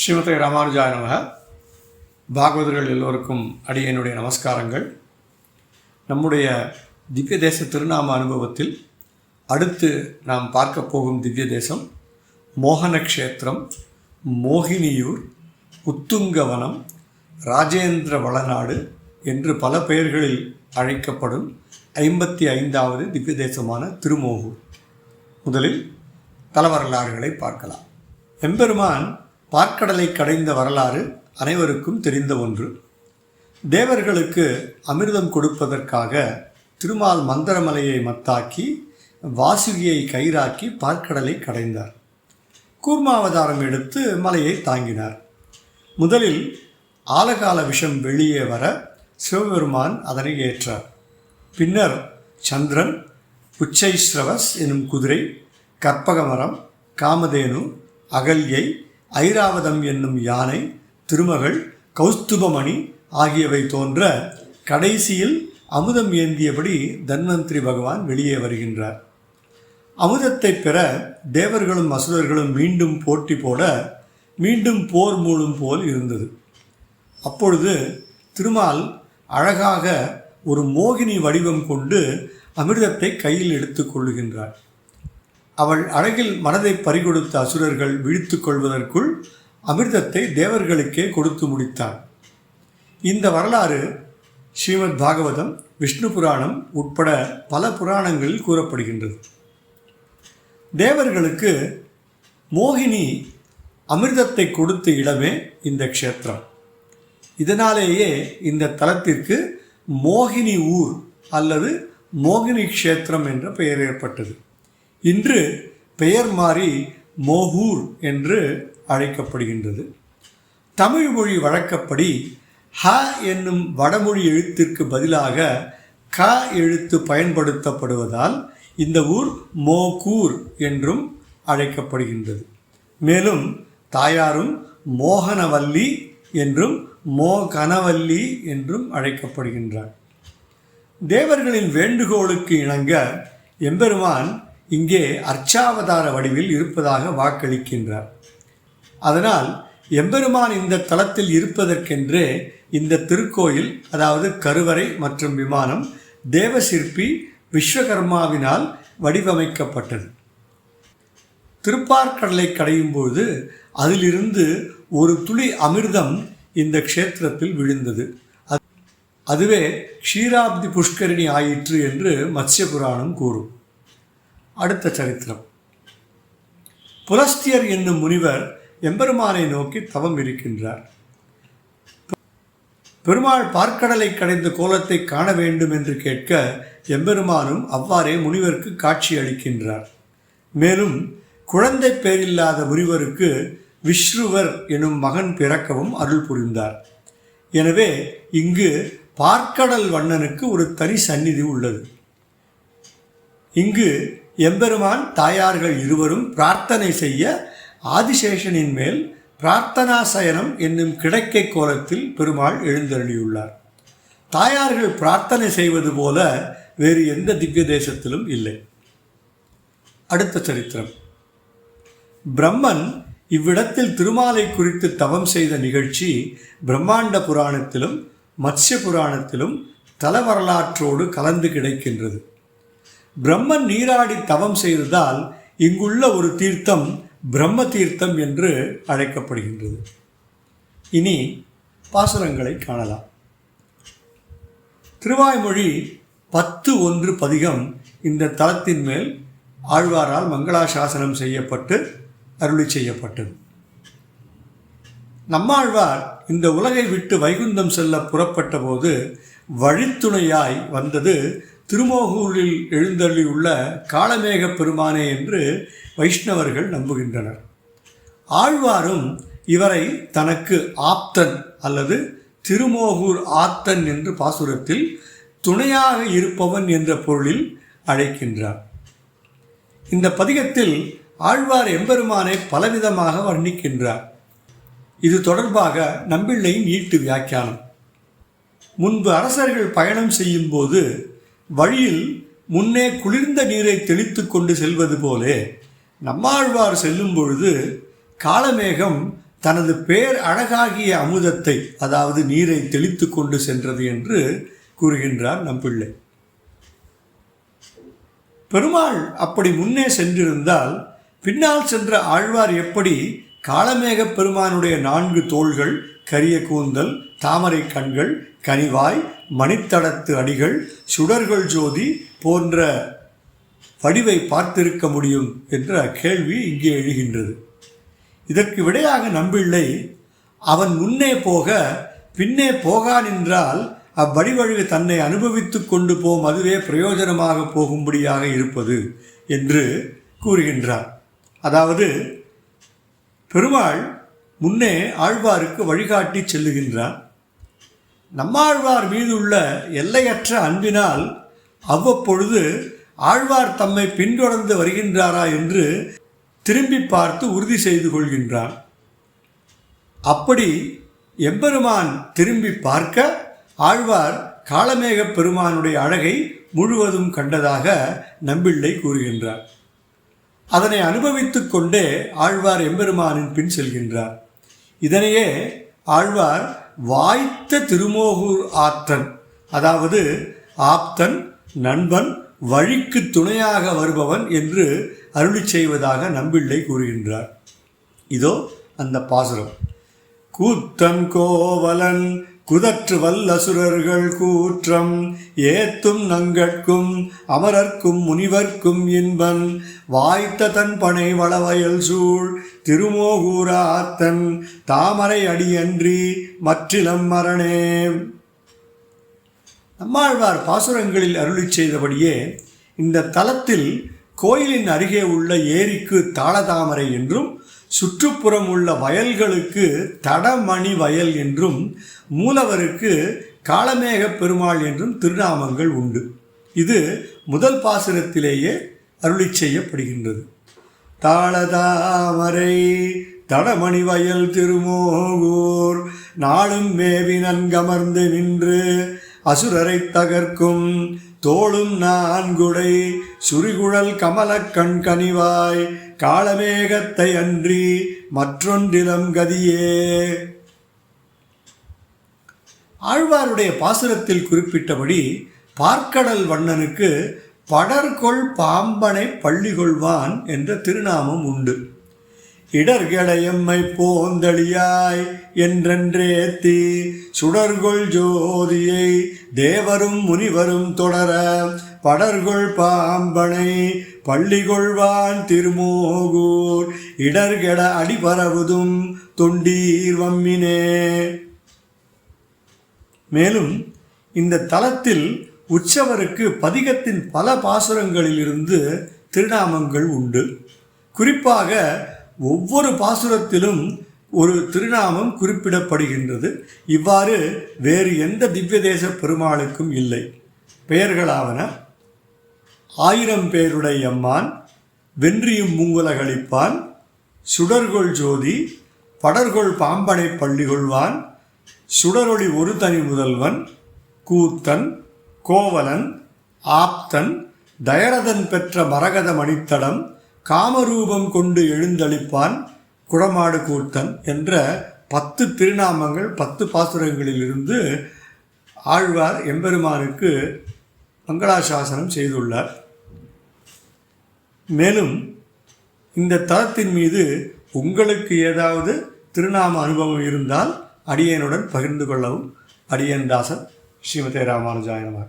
ஸ்ரீமதே ராமானுஜாய நமக. பாகவதர்கள் எல்லோருக்கும் அடியனுடைய நமஸ்காரங்கள். நம்முடைய திவ்ய தேச திருநாம அனுபவத்தில் அடுத்து நாம் பார்க்க போகும் திவ்ய தேசம் மோகனக்ஷேத்திரம், மோகினியூர், உத்துங்கவனம், ராஜேந்திர வளநாடு என்று பல பெயர்களில் அழைக்கப்படும் 55வது திவ்ய தேசமான திருமோகூர். முதலில் தல வரலாறுகளை பார்க்கலாம். எம்பெருமான் பார்க்கடலை கடைந்த வரலாறு அனைவருக்கும் தெரிந்த ஒன்று. தேவர்களுக்கு அமிர்தம் கொடுப்பதற்காக திருமால் மந்தரமலையை மத்தாக்கி வாசுகியை கயிறாக்கி பார்க்கடலை கடைந்தார். கூர்மாவதாரம் எடுத்து மலையை தாங்கினார். முதலில் ஆலகால விஷம் வெளியே வர சிவபெருமான் அதனை ஏற்றார். பின்னர் சந்திரன், உச்சைஸ்ரவஸ் எனும் குதிரை, கற்பகமரம், காமதேனு, அகல்யை, ஐராவதம் என்னும் யானை, திருமகள், கௌஸ்துபமணி ஆகியவை தோன்ற கடைசியில் அமுதம் ஏந்தியபடி தன்வந்திரி பகவான் வெளியே வருகின்றார். அமுதத்தை பெற தேவர்களும் அசுரர்களும் மீண்டும் போட்டி போட மீண்டும் போர் மூழும் போல் இருந்தது. அப்பொழுது திருமால் அழகாக ஒரு மோகினி வடிவம் கொண்டு அமிர்தத்தை கையில் எடுத்து கொள்ளுகின்றார். அவள் அழகில் மனதை பறிகொடுத்த அசுரர்கள் விழித்து கொள்வதற்குள் அமிர்தத்தை தேவர்களுக்கே கொடுத்து முடித்தார். இந்த வரலாறு ஸ்ரீமத் பாகவதம், விஷ்ணு புராணம் உட்பட பல புராணங்களில் கூறப்படுகின்றது. தேவர்களுக்கு மோகினி அமிர்தத்தை கொடுத்த இடமே இந்த க்ஷேத்திரம். இதனாலேயே இந்த தலத்திற்கு மோகினி ஊர் அல்லது மோகினி க்ஷேத்திரம் என்ற பெயர் ஏற்பட்டது. இன்று பெயர் மாறி மோகூர் என்று அழைக்கப்படுகின்றது. தமிழ் மொழி வழக்கப்படி ஹ என்னும் வடமொழி எழுத்திற்கு பதிலாக க எழுத்து பயன்படுத்தப்படுவதால் இந்த ஊர் மோகூர் என்றும் அழைக்கப்படுகின்றது. மேலும் தாயாரும் மோகனவல்லி என்றும் மோகனவல்லி என்றும் அழைக்கப்படுகின்றார். தேவர்களின் வேண்டுகோளுக்கு இணங்க எம்பெருமான் இங்கே அர்ச்சாவதார வடிவில் இருப்பதாக வாக்களிக்கின்றார். அதனால் எம்பெருமான் இந்த தலத்தில் இருப்பதற்கென்றே இந்த திருக்கோயில், அதாவது கருவறை மற்றும் விமானம், தேவசிற்பி விஸ்வகர்மாவினால் வடிவமைக்கப்பட்டது. திருப்பார்கடலை கடையும் பொழுது அதிலிருந்து ஒரு துளி அமிர்தம் இந்த க்ஷேத்திரத்தில் விழுந்தது. அதுவே க்ஷீராப்தி புஷ்கரிணி ஆயிற்று என்று மத்ஸ்ய புராணம் கூறும். அடுத்த சரித்திரம். புலஸ்தியர் என்னும் முனிவர் எம்பெருமானை நோக்கி தவம் இருக்கின்றார். பெருமாள் பார்க்கடலை கடைந்த கோலத்தை காண வேண்டும் என்று கேட்க எம்பெருமானும் அவ்வாறே முனிவருக்கு காட்சி அளிக்கின்றார். மேலும் குழந்தை பேரில்லாத முனிவருக்கு விஸ்ருவர் எனும் மகன் பிறக்கவும் அருள் புரிந்தார். எனவே இங்கு பார்க்கடல் வண்ணனுக்கு ஒரு தனி சந்நிதி உள்ளது. இங்கு எம்பெருமான் தாயார்கள் இருவரும் பிரார்த்தனை செய்ய ஆதிசேஷனின் மேல் பிரார்த்தனா சயனம் என்னும் கிடைக்கை கோலத்தில் பெருமாள் எழுந்தருளியுள்ளார். தாயார்கள் பிரார்த்தனை செய்வது போல வேறு எந்த திவ்ய தேசத்திலும் இல்லை. அடுத்த சரித்திரம். பிரம்மன் இவ்விடத்தில் திருமாலை குறித்து தவம் செய்த நிகழ்ச்சி பிரம்மாண்ட புராணத்திலும் மத்ஸ்ய புராணத்திலும் தல வரலாற்றோடு கலந்து கிடைக்கின்றது. பிரம்மன் நீராடி தவம் செய்ததால் இங்குள்ள ஒரு தீர்த்தம் பிரம்ம தீர்த்தம் என்று அழைக்கப்படுகின்றது. இனி பாசுரங்களை காணலாம். திருவாய்மொழி 10:1 பதிகம் இந்த தலத்தின் மேல் ஆழ்வாரால் மங்களாசாசனம் செய்யப்பட்டு அருளி செய்யப்பட்டது. நம்மாழ்வார் இந்த உலகை விட்டு வைகுந்தம் செல்ல புறப்பட்ட போது வழித்துணையாய் வந்தது திருமோகூரில் எழுந்தருளியுள்ள காளமேக பெருமானே என்று வைஷ்ணவர்கள் நம்புகின்றனர். ஆழ்வாரும் இவரை தனக்கு ஆப்தன் அல்லது திருமோகூர் ஆத்தன் என்று பாசுரத்தில் துணையாக இருப்பவன் என்ற பொருளில் அழைக்கின்றார். இந்த பதிகத்தில் ஆழ்வார் எம்பெருமானை பலவிதமாக வர்ணிக்கின்றார். இது தொடர்பாக நம்பிள்ளையின் ஈட்டு வியாக்கியானம். முன்பு அரசர்கள் பயணம் செய்யும் போது வழியில் முன்னே குளிர்ந்த நீரை தெளித்து கொண்டு செல்வது போலே நம்மாழ்வார் செல்லும் பொழுது காளமேகம் தனது பேர் அழகாகிய அமுதத்தை, அதாவது நீரை தெளித்து கொண்டு சென்றது என்று கூறுகின்றார் நம்பிள்ளை. பெருமாள் அப்படி முன்னே சென்றிருந்தால் பின்னால் சென்ற ஆழ்வார் எப்படி காளமேக பெருமானுடைய 4 தோள்கள், கரிய கூந்தல், தாமரை கண்கள், கனிவாய், மணித்தடத்து அடிகள், சுடர்கள் ஜோதி போன்ற வடிவை பார்த்திருக்க முடியும் என்ற கேள்வி இங்கே எழுகின்றது. இதற்கு விடையாக நம்பிள்ளை, அவன் முன்னே போக பின்னே போகா நின்றால் அவ்வடிவழகு தன்னை அனுபவித்து கொண்டு போம், அதுவே பிரயோஜனமாக போகும்படியாக இருப்பது என்று கூறுகின்றார். அதாவது பெருமாள் முன்னே ஆழ்வாருக்கு வழிகாட்டி செல்லுகின்றார். நம்மாழ்வார் மீதுள்ள எல்லையற்ற அன்பினால் அவ்வப்பொழுது ஆழ்வார் தம்மை பின்தொடர்ந்து வருகின்றாரா என்று திரும்பி பார்த்து உறுதி செய்து கொள்கின்றான். அப்படி எம்பெருமான் திரும்பி பார்க்க ஆழ்வார் காளமேக பெருமானுடைய அழகை முழுவதும் கண்டதாக நம்பிள்ளை கூறுகின்றார். அதனை அனுபவித்து கொண்டே ஆழ்வார் எம்பெருமானின் பின் செல்கின்றார். இதனையே ஆழ்வார் வாய்த்த திருமோகூர் ஆத்தன், அதாவது ஆப்தன், நண்பன், வழிக்கு துணையாக வருபவன் என்று அருளி செய்வதாக நம்பிள்ளை கூறுகின்றார். இதோ அந்த பாசுரம். கூத்தன் கோவலன் குதற்று வல்லசுரர்கள் கூற்றம் ஏத்தும் நங்கட்கும் அமரர்க்கும் முனிவர்க்கும் இன்பன் வாய்த்த தன் பனை வளவயல் சூழ் திருமோகூராத்தன் தாமரை அடியன்றி மற்றிலம் மரணே. நம்மாழ்வார் பாசுரங்களில் அருளி செய்தபடியே இந்த தலத்தில் கோயிலின் அருகே உள்ள ஏரிக்கு தாளதாமரை என்றும், சுற்றுப்புறம் உள்ள வயல்களுக்கு தடமணி வயல் என்றும், மூலவருக்கு காளமேக பெருமாள் என்றும் திருநாமங்கள் உண்டு. இது முதல் பாசுரத்திலேயே அருளி செய்யப்படுகின்றது. தாளதாமரை தடமணி வயல் திருமோகூர் நாளும் மேவி நன்கமர்ந்து நின்று அசுரரை தகர்க்கும் தோளும் 4 சுரிகுழல் கமலக் கண் கனிவாய் காளமேகத்தை அன்றி மற்றொன்றிலம் கதியே. ஆழ்வாருடைய பாசுரத்தில் குறிப்பிட்டபடி பார்க்கடல் வண்ணனுக்கு படர்கொள் பாம்பனை பள்ளி கொள்வான் என்ற திருநாமம் உண்டு. இடர்கடையம்மை போந்தளியாய் என்றென்றேத்தி சுடர்கொள் ஜோதியை தேவரும் முனிவரும் தொடர படர்கொள் பாம்பனை பள்ளி கொள்வான் திருமோகூர் இடர்கெட அடிபரவுதும் தொண்டீர் வம்மினே. மேலும் இந்த தலத்தில் உற்சவருக்கு பதிகத்தின் பல பாசுரங்களிலிருந்து திருநாமங்கள் உண்டு. குறிப்பாக ஒவ்வொரு பாசுரத்திலும் ஒரு திருநாமம் குறிப்பிடப்படுகின்றது. இவ்வாறு வேறு எந்த திவ்ய தேச பெருமாளுக்கும் இல்லை. பெயர்களாவன: 1000 பேருடைய அம்மான், வென்றியும் மூங்குலகளிப்பான், சுடர்கொள் ஜோதி, படர்கொள் பாம்பனை பள்ளி கொள்வான், சுடரொளி ஒரு தனி முதல்வன், கூத்தன், கோவலன், ஆப்தன், தயரதன் பெற்ற மரகத மணித்தடம், காமரூபம் கொண்டு எழுந்தளிப்பான், குடமாடு கூத்தன் என்ற 10 திருநாமங்கள் 10 பாசுரங்களிலிருந்து ஆழ்வார் எம்பெருமானுக்கு மங்களாசாசனம் செய்துள்ளார். மேலும் இந்த தலத்தின் மீது உங்களுக்கு ஏதாவது திருநாம அனுபவம் இருந்தால் அடியேனுடன் பகிர்ந்து கொள்ளவும். அடியேன் தாசன். ஸ்ரீமதே ராமானுஜாய நமः.